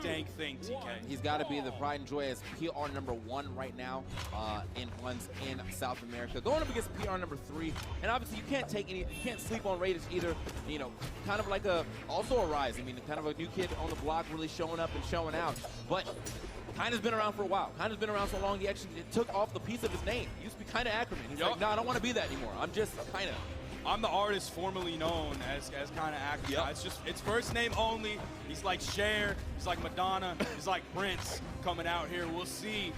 dang thing, TK. He's got to be the pride and joy as PR #1 right now in runs in South America. Going up against PR #3, and obviously you can't sleep on Raydish either. You know, kind of like also a rise. I mean, kind of a new kid on the block, really showing up and showing out. But KYNA's been around for a while. KYNA's been around so long, he actually took off the piece of his name. He used to be KYNA Ackerman. He's like, no, I don't want to be that anymore. I'm just KYNA. I'm the artist formerly known as KYNA Ackerman. Yep. It's first name only. He's like Cher. He's like Madonna. He's like Prince coming out here. We'll see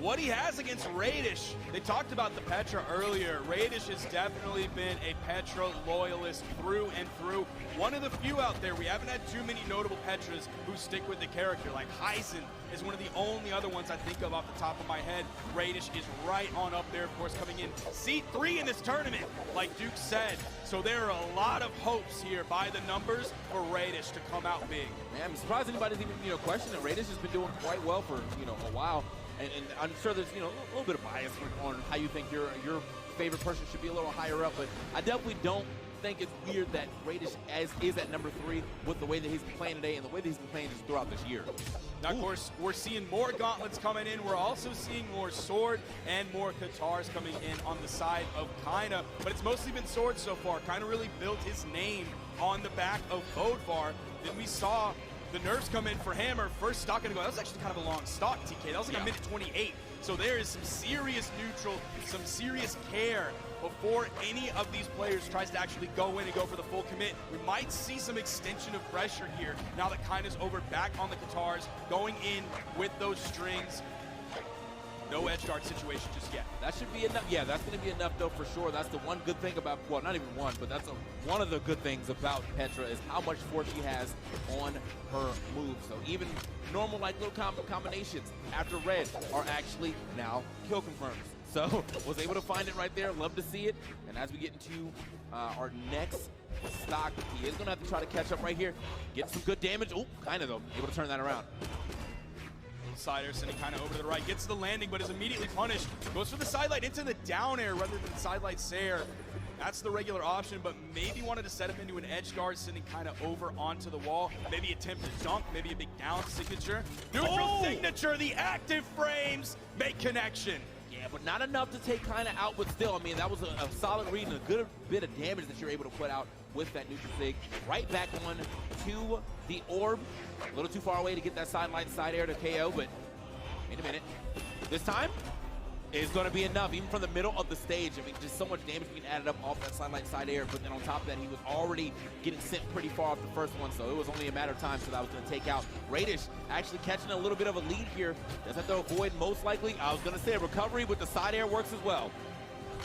what he has against Raydish. They talked about the Petra earlier. Raydish has definitely been a Petra loyalist through and through. One of the few out there. We haven't had too many notable Petras who stick with the character. Like Heisen is one of the only other ones I think of off the top of my head. Raydish is right on up there, of course, coming in seed 3 in this tournament, like Duke said. So there are a lot of hopes here by the numbers for Raydish to come out big. Man, I'm surprised anybody's even questioning it. Raydish has been doing quite well for a while. And I'm sure there's a little bit of bias on how you think your favorite person should be a little higher up, but I definitely don't think it's weird that Raydish is at #3 with the way that he's been playing today and the way that he's been playing just throughout this year. Now, of course, we're seeing more gauntlets coming in. We're also seeing more sword and more katars coming in on the side of KYNA, but it's mostly been swords so far. KYNA really built his name on the back of Bodvar. Then we saw the nerfs come in for Hammer. First stock gonna go. That was actually kind of a long stock, TK. That was like a minute 28. So there is some serious neutral, some serious care before any of these players tries to actually go in and go for the full commit. We might see some extension of pressure here now that KYNA's over back on the katars, going in with those strings. No edge guard situation just yet. That should be enough. Yeah, that's going to be enough, though, for sure. That's the one good thing about, well, not even one, but that's one of the good things about Petra is how much force she has on her move. So even normal, like, little combinations after red are actually now kill confirms. So was able to find it right there. Love to see it. And as we get into our next stock, he is going to have to try to catch up right here. Get some good damage. Oh, KYNA, though, able to turn that around. Side air sending KYNA over to the right, gets the landing, but is immediately punished. Goes for the side light into the down air rather than side light Sayer. That's the regular option, but maybe wanted to set up into an edge guard, sending KYNA over onto the wall. Maybe attempt to dunk, maybe a big down signature. Neutral signature, the active frames make connection. Yeah, but not enough to take KYNA out, but still, I mean, that was a solid read and a good bit of damage that you're able to put out with that neutral sig. Right back on to the orb. A little too far away to get that sideline side air to KO, but wait a minute. This time is going to be enough, even from the middle of the stage. I mean, just so much damage being added up off that sideline side air, but then on top of that, he was already getting sent pretty far off the first one, so it was only a matter of time so that was going to take out Raydish. Actually catching a little bit of a lead here. Does have to avoid most likely. I was going to say recovery with the side air works as well.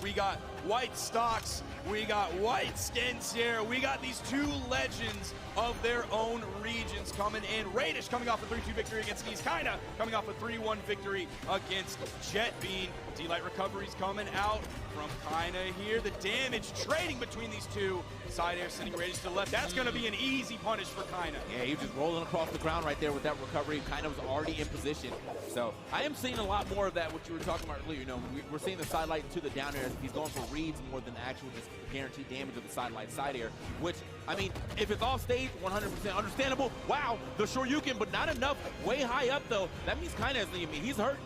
We got white stocks, we got white skins here, we got these two legends of their own regions coming in. Raydish coming off a 3-2 victory against Skis. KYNA coming off a 3-1 victory against Jetbean. D-Light recoveries coming out from KYNA here. The damage trading between these two. Side air sending Raydish to the left. That's going to be an easy punish for KYNA. Yeah, he was just rolling across the ground right there with that recovery. KYNA was already in position. So I am seeing a lot more of that, what you were talking about earlier. We're seeing the side light to the down air. He's going for reads more than actual just guaranteed damage of the side light side air, which, I mean, if it's off stage, 100% understandable. Wow, the Shoryuken, but not enough. Way high up, though. That means KYNA he's hurt.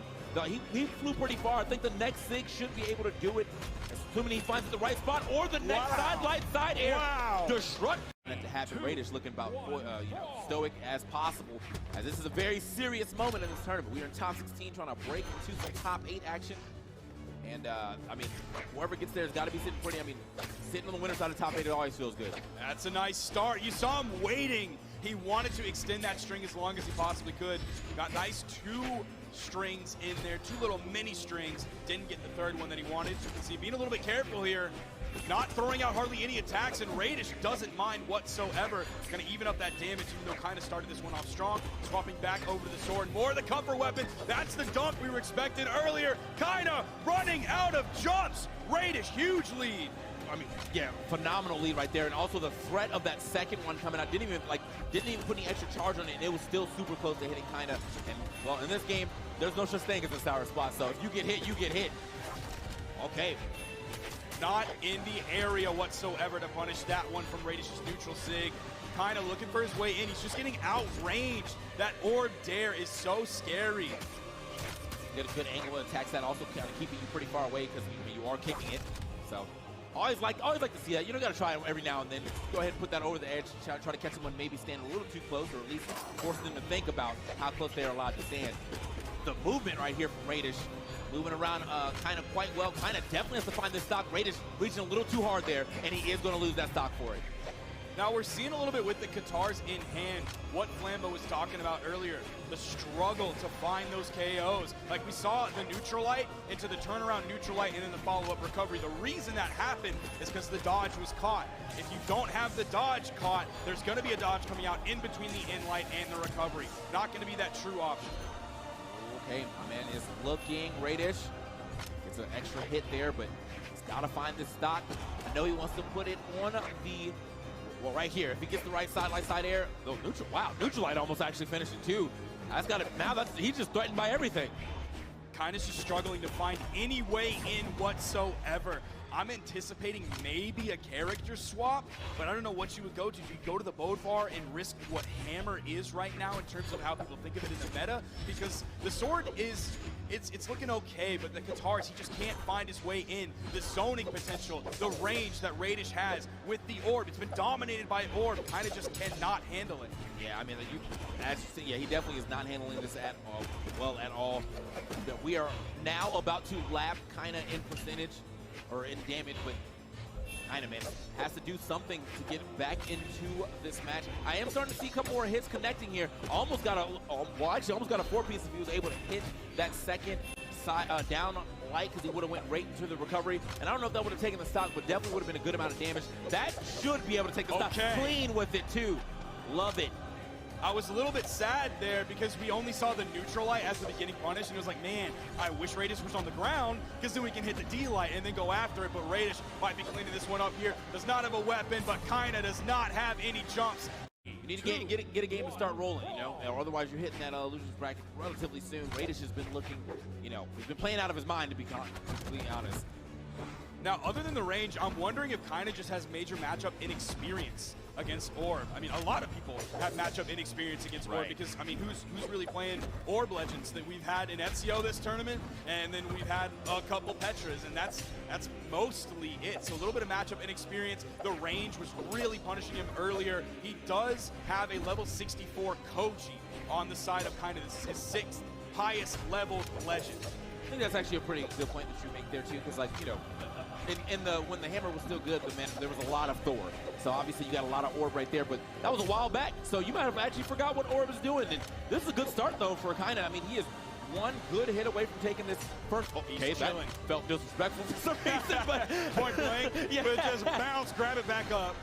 He flew pretty far. I think the next sig should be able to do it, assuming he finds the right spot, or the next side light side air. Destruct. That to happen. Raydish looking about stoic as possible, as this is a very serious moment in this tournament. We are in top 16 trying to break into some top 8 action. And, I mean, whoever gets there has got to be sitting pretty. I mean, sitting on the winner's side of top 8, it always feels good. That's a nice start. You saw him waiting. He wanted to extend that string as long as he possibly could. Got nice 2 strings in there, 2 little mini strings. Didn't get the third one that he wanted. See, being a little bit careful here. Not throwing out hardly any attacks, and Raydish doesn't mind whatsoever. Gonna even up that damage, even though KYNA started this one off strong. Swapping back over to the sword. More of the cover weapon. That's the dunk we were expecting earlier. KYNA running out of jumps. Raydish, huge lead. I mean, yeah, phenomenal lead right there, and also the threat of that second one coming out didn't even put any extra charge on it, and it was still super close to hitting KYNA. And well, in this game, there's no such thing as a sour spot. So if you get hit, you get hit. Okay. not in the area whatsoever to punish that one from Raydish's neutral sig. Kind of looking for his way in. He's just getting outranged. That orb dare is so scary. Get a good angle and attacks that, also kind of keeping you pretty far away because you are kicking it. So always like to see that. You don't got to try it every now and then. Go ahead and put that over the edge. Try to catch someone maybe standing a little too close, or at least force them to think about how close they are allowed to stand. The movement right here from Raydish, moving around kind of quite well. Kind of definitely has to find this stock. Raydish reaching a little too hard there, and he is going to lose that stock for it. Now we're seeing a little bit with the Katars in hand what Flambo was talking about earlier, the struggle to find those KOs. Like we saw the neutral light into the turnaround neutral light and then the follow-up recovery. The reason that happened is because the dodge was caught. If you don't have the dodge caught, there's going to be a dodge coming out in between the in light and the recovery. Not going to be that true option. Okay, my man is looking. Raydish gets an extra hit there, but he's got to find this stock. I know he wants to put it on the... Well, right here, if he gets the right side, light side air, oh, neutral, wow, neutral light almost actually finishing too. That's got it, now he's just threatened by everything. KYNA's just struggling to find any way in whatsoever. I'm anticipating maybe a character swap, but I don't know what you would go to. Do you go to the Bodvar and risk what Hammer is right now in terms of how people think of it in the meta? Because the sword is, it's looking okay, but the Katars, he just can't find his way in. The zoning potential, the range that Raydish has with the orb, it's been dominated by orb, KYNA just cannot handle it. Yeah, I mean, as you see, yeah, he definitely is not handling this at all. We are now about to lap KYNA in percentage, or in damage, but KYNA, man, has to do something to get back into this match. I am starting to see a couple more hits connecting here. Almost got almost got a 4-piece if he was able to hit that second side down light, because he would have went right into the recovery. And I don't know if that would have taken the stock, but definitely would have been a good amount of damage. That should be able to take the stock clean with it too. Love it. I was a little bit sad there because we only saw the neutral light as the beginning punish, and it was like, man, I wish Raydish was on the ground because then we can hit the D light and then go after it. But Raydish might be cleaning this one up here. Does not have a weapon, but KYNA does not have any jumps. You need to get a game to start rolling, you know, or otherwise you're hitting that losers bracket relatively soon. Raydish has been looking, you know, he's been playing out of his mind, to be completely honest. Now, other than the range, I'm wondering if KYNA just has major matchup inexperience against Orb. I mean, a lot of people have matchup inexperience against Orb because, I mean, who's really playing Orb Legends that we've had in Ezio this tournament, and then we've had a couple Petras, and that's mostly it. So a little bit of matchup inexperience. The range was really punishing him earlier. He does have a level 64 Koji on the side of KYNA. This is his 6th highest level legend. I think that's actually a pretty good point that you make there too, because, like, you know, when the hammer was still good, there was a lot of Thor. So obviously you got a lot of Orb right there, but that was a while back. So you might have actually forgot what Orb is doing. And this is a good start though for KYNA. I mean, he is one good hit away from taking this first. Okay, that felt disrespectful for some reason, but point blank. Yeah. But just bounce, grab it back up.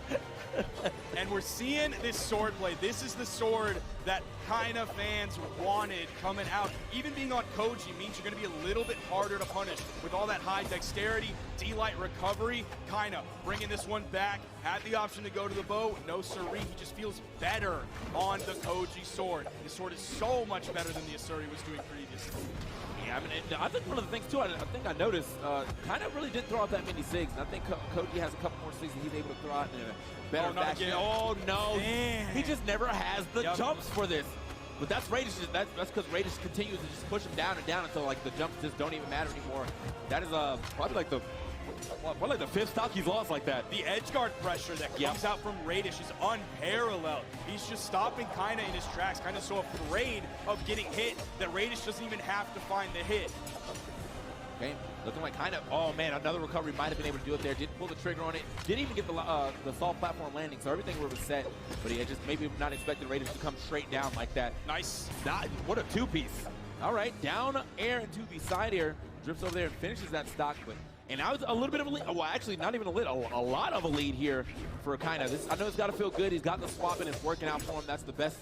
And we're seeing this sword play. This is the sword that KYNA fans wanted coming out. Even being on Koji means you're going to be a little bit harder to punish with all that high dexterity, D-light recovery. KYNA bringing this one back. Had the option to go to the bow. No siree. He just feels better on the Koji sword. His sword is so much better than the Asuri was doing previously. Yeah, I mean, I think one of the things too, I think I noticed, KYNA really didn't throw out that many SIGs. And I think Koji has a couple more SIGs that he's able to throw out in a better fashion. Oh no, man. He just never has the jumps for this. But that's Raydish. That's because Raydish continues to just push him down and down until, like, the jumps just don't even matter anymore. That is probably like the 5th stock he's lost like that. The edge guard pressure that comes out from Raydish is unparalleled. He's just stopping KYNA in his tracks, kind of so afraid of getting hit that Raydish doesn't even have to find the hit. Okay, looking like KYNA, oh man, another recovery, might have been able to do it there. Didn't pull the trigger on it. Didn't even get the soft platform landing, so everything was set. But he had just maybe not expected Raydish to come straight down like that. Nice. What a 2-piece. All right, down air into the side air, drifts over there and finishes that stock. And now it's a little bit of a lead. Well, actually, not even a lead, a lot of a lead here for KYNA. I know it's got to feel good. He's got the swap and it's working out for him. That's the best,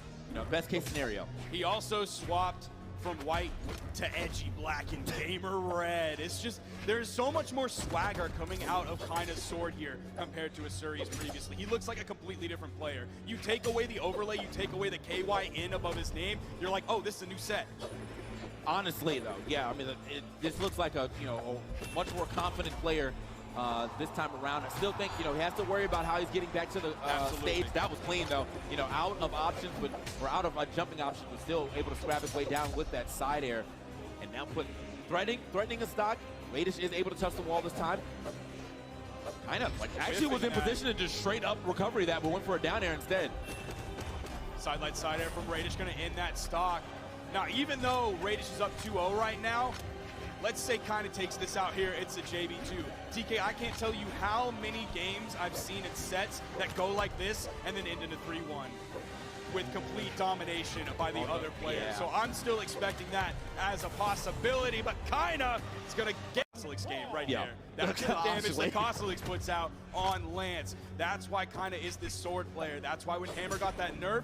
best case scenario. He also swapped from white to edgy black and gamer red. It's just, there's so much more swagger coming out of KYNA's sword here compared to Asuri's previously. He looks like a completely different player. You take away the overlay, you take away the KYN above his name, you're like, oh, this is a new set. Honestly, though, yeah, I mean, this looks like a much more confident player this time around. I still think, he has to worry about how he's getting back to the stage. That was clean, though. Out of options, or out of a jumping option, but still able to scrap his way down with that side air. And now threatening a stock. Raydish is able to touch the wall this time. Kind of, actually was in position to just straight up recovery that, but went for a down air instead. Sidelight side air from Raydish, going to end that stock. Now, even though Raydish is up 2-0 right now, let's say KYNA takes this out here, it's a JB2. TK, I can't tell you how many games I've seen in sets that go like this and then end in a 3-1 with complete domination by the other players. Yeah. So I'm still expecting that as a possibility, but KYNA is going to get Koslyk's game right here. That's the damage that Koslyk's puts out on Lance. That's why KYNA is this sword player. That's why when Hammer got that nerf,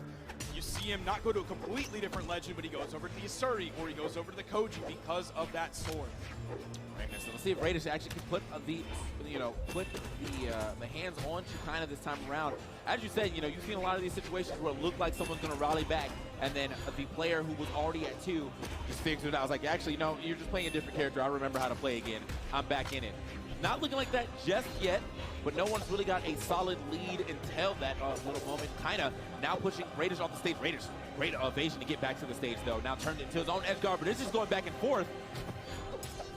you see him not go to a completely different legend, but he goes over to the Asuri or he goes over to the Koji because of that sword. Right, so let's see if Raydish actually can put the hands onto KYNA this time around. As you said, you've seen a lot of these situations where it looked like someone's going to rally back, and then the player who was already at 2 just figured it out. I was like, actually, no, you're just playing a different character. I remember how to play again. I'm back in it. Not looking like that just yet, but no one's really got a solid lead until that little moment. KYNA now pushing Raydish off the stage. Raydish, great evasion to get back to the stage, though. Now turned into his own edge guard, but it's just going back and forth.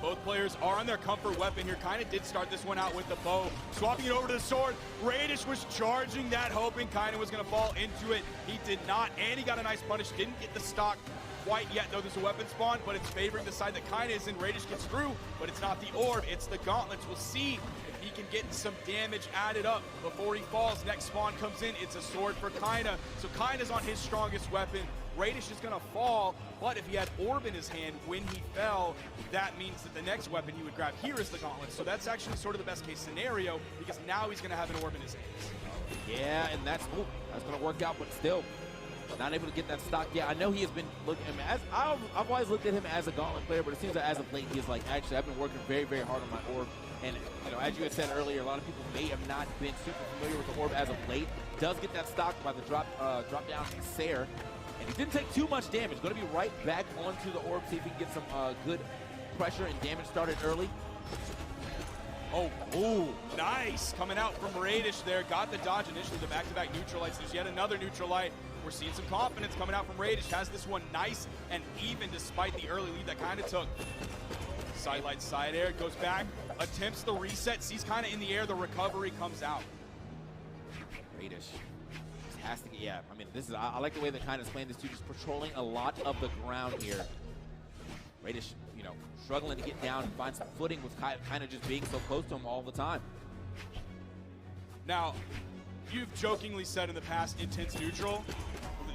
Both players are on their comfort weapon here. KYNA did start this one out with the bow, swapping it over to the sword. Raydish was charging that, hoping KYNA was going to fall into it. He did not, and he got a nice punish. Didn't get the stock quite yet, though. There's a weapon spawn, but it's favoring the side that KYNA is in. Raydish gets through, but it's not the orb, it's the gauntlets. We'll see if he can get some damage added up before he falls. Next spawn comes in, it's a sword for KYNA. So KYNA's on his strongest weapon. Raydish is gonna fall, but if he had orb in his hand when he fell, that means that the next weapon he would grab here is the gauntlet. So that's actually sort of the best case scenario, because now he's gonna have an orb in his hands. Yeah, and that's gonna work out, but still not able to get that stock. Yeah, I know he has been looking as I've always looked at him as a gauntlet player, but it seems that as of late he's like, actually, I've been working very, very hard on my orb. And as you had said earlier, a lot of people may have not been super familiar with the orb as of late. Does get that stock by the drop down Sair. And he didn't take too much damage. Going to be right back onto the orb, see if he can get some good pressure and damage started early. Oh, ooh, nice. Coming out from Raydish there. Got the dodge initially, the back-to-back neutral lights. There's yet another neutral light. We're seeing some confidence coming out from Raydish. Has this one nice and even despite the early lead that KYNA took. Sidelight side air, goes back, attempts the reset, sees KYNA in the air, the recovery comes out. Raydish has to get, yeah, I mean, I like the way that KYNA's playing this too, just patrolling a lot of the ground here. Raydish, struggling to get down and find some footing with KYNA just being so close to him all the time. Now, you've jokingly said in the past, intense neutral.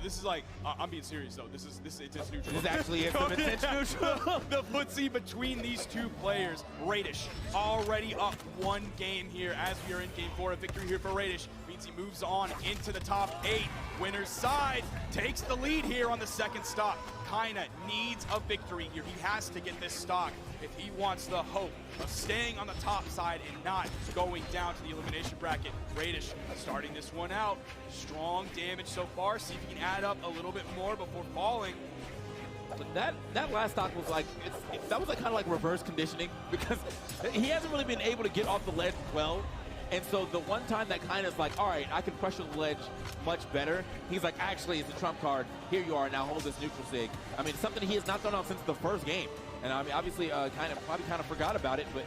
This is like, I'm being serious though. This is intense neutral. This actually is some intense neutral. The footsie between these two players. Raydish already up 1 game here as we are in game 4. A victory here for Raydish means he moves on into the top 8. Winner's side takes the lead here on the second stock. KYNA needs a victory here. He has to get this stock if he wants the hope of staying on the top side and not going down to the elimination bracket. Raydish starting this one out. Strong damage so far. See if he can add up a little bit more before falling. But that last stock was like, that was like kind of like reverse conditioning, because he hasn't really been able to get off the ledge well. And so the one time that KYNA's like, all right, I can pressure the ledge much better, he's like, actually, it's a trump card. Here you are, now hold this neutral sig. I mean, something he has not done on since the first game. And I mean, obviously, probably kind of forgot about it, but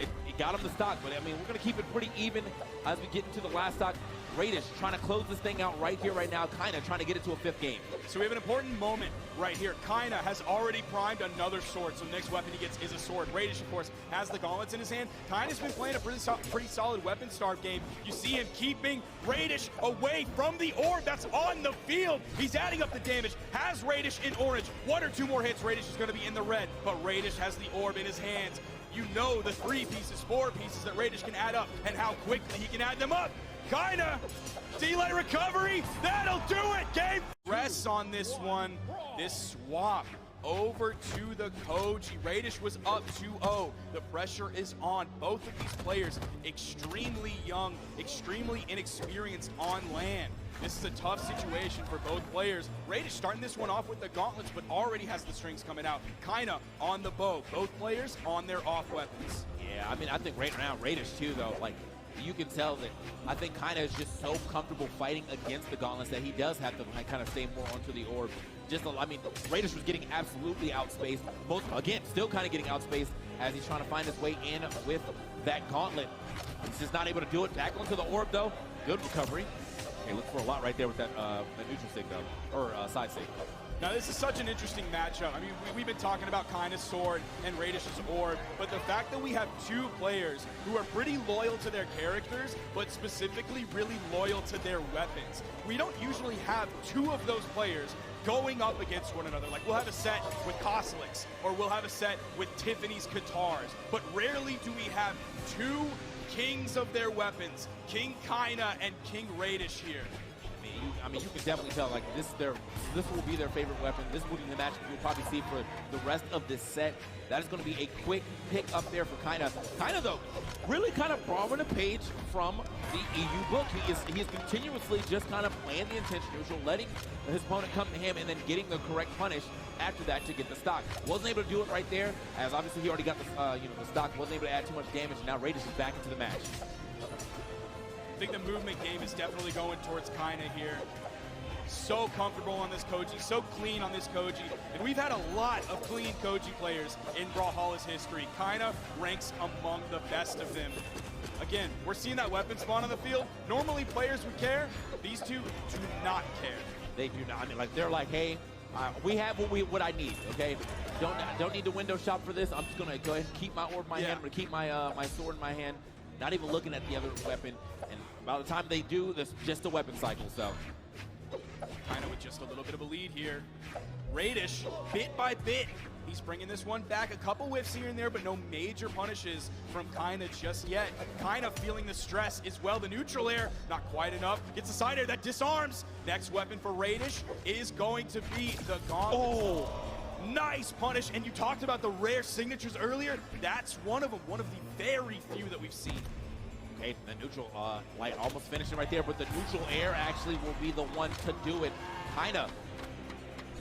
it got him the stock. But I mean, we're going to keep it pretty even as we get into the last stock. Raydish trying to close this thing out right here, right now. KYNA trying to get it to a 5th game. So we have an important moment right here. KYNA has already primed another sword, so the next weapon he gets is a sword. Raydish, of course, has the gauntlets in his hand. KYNA's been playing a pretty solid weapon starve game. You see him keeping Raydish away from the orb that's on the field. He's adding up the damage. Has Raydish in orange. 1 or 2 more hits, Raydish is going to be in the red, but Raydish has the orb in his hands. You know the 3 pieces, 4 pieces that Raydish can add up and how quickly he can add them up. KYNA, delay recovery, that'll do it, game. Rests on this one, this swap over to the Koji. Raydish was up 2-0. The pressure is on. Both of these players extremely young, extremely inexperienced on land. This is a tough situation for both players. Raydish starting this one off with the gauntlets, but already has the strings coming out. KYNA on the bow. Both players on their off weapons. Yeah, I mean, I think right now, Raydish too, though, like, you can tell that I think KYNA is just so comfortable fighting against the gauntlets that he does have to like, kind of stay more onto the orb. I mean, Raydish was getting absolutely outspaced. Both, again, still kind of getting outspaced as he's trying to find his way in with that gauntlet. He's just not able to do it. Back onto the orb, though. Good recovery. Okay, look for a lot right there with that neutral stick, though, or side stick. Now, this is such an interesting matchup. I mean, we've been talking about KYNA's sword and Raydish's orb, but the fact that we have two players who are pretty loyal to their characters, but specifically really loyal to their weapons. We don't usually have two of those players going up against one another. Like, we'll have a set with Koslix, or we'll have a set with Tiffany's Guitars, but rarely do we have two kings of their weapons, King KYNA and King Raydish here. I mean, you can definitely tell, like, this will be their favorite weapon. This will be the match you'll probably see for the rest of this set. That is going to be a quick pick up there for KYNA. KYNA, though, really kind of borrowing a page from the EU book. He is continuously just kind of playing the intention neutral, letting his opponent come to him, and then getting the correct punish after that to get the stock. Wasn't able to do it right there, as obviously he already got the, the stock. Wasn't able to add too much damage, and now Raydish is back into the match. I think the movement game is definitely going towards KYNA here. So comfortable on this Koji, so clean on this Koji. And we've had a lot of clean Koji players in Brawlhalla's history. KYNA ranks among the best of them. Again, we're seeing that weapon spawn on the field. Normally players would care. These two do not care. They do not. I mean, like, they're like, hey, we have what I need, okay? Don't need to window shop for this. I'm just gonna go ahead and keep my orb in my hand. I'm gonna keep my my sword in my hand. Not even looking at the other weapon. And by the time they do, there's just a weapon cycle, so. KYNA with just a little bit of a lead here. Raydish, bit by bit, he's bringing this one back. A couple whiffs here and there, but no major punishes from KYNA just yet. KYNA feeling the stress as well. The neutral air, not quite enough. Gets a side air that disarms. Next weapon for Raydish is going to be the gauntlet. Oh, nice punish. And you talked about the rare signatures earlier. That's one of them, one of the very few that we've seen. Okay, the neutral light almost finishing right there, but the neutral air actually will be the one to do it. KYNA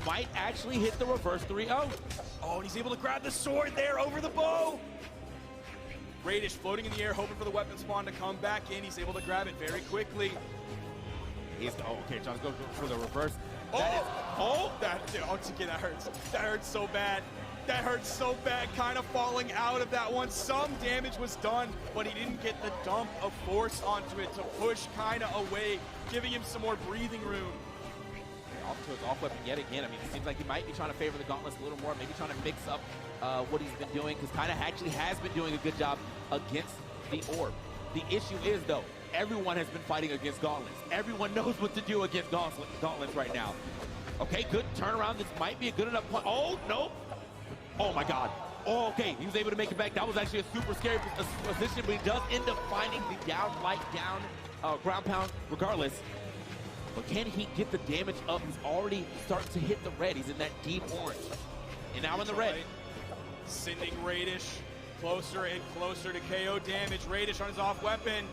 might actually hit the reverse 3-0. Oh, and he's able to grab the sword there over the bow. Raydish floating in the air, hoping for the weapon spawn to come back in. He's able to grab it very quickly. Okay, trying to go for the reverse. That hurts. That hurts so bad. That hurts so bad, kind of falling out of that one. Some damage was done, but he didn't get the dump of force onto it to push KYNA away, giving him some more breathing room. Off to his off weapon yet again. I mean, it seems like he might be trying to favor the gauntlets a little more, maybe trying to mix up what he's been doing, because KYNA actually has been doing a good job against the orb. The issue is, though, everyone has been fighting against gauntlets. Everyone knows what to do against gauntlets right now. Okay, good turnaround. This might be a good enough point. Oh, no. Oh, my God. Oh, okay, he was able to make it back. That was actually a super scary position, but he does end up finding the down, ground pound regardless. But can he get the damage up? He's already starting to hit the red. He's in that deep orange. And now in the red. Sending Raydish closer and closer to KO damage. Raydish on his off weapon.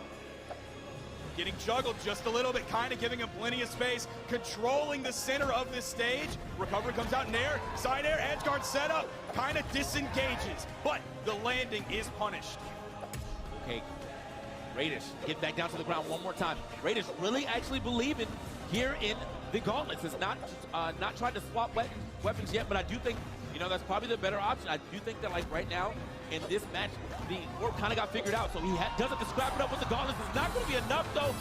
Getting juggled just a little bit, KYNA giving him plenty of space, controlling the center of this stage. Recovery comes out in air, side air, edge guard setup. KYNA disengages, but the landing is punished. Okay, Raydish, get back down to the ground one more time. Raydish really actually believing here in the gauntlets. It's not trying to swap weapons yet, but I do think, that's probably the better option. I do think that, like, right now in this match, the orb kind of got figured out, so he does have to scrap it up with the gauntlets. It's not going to be enough, though.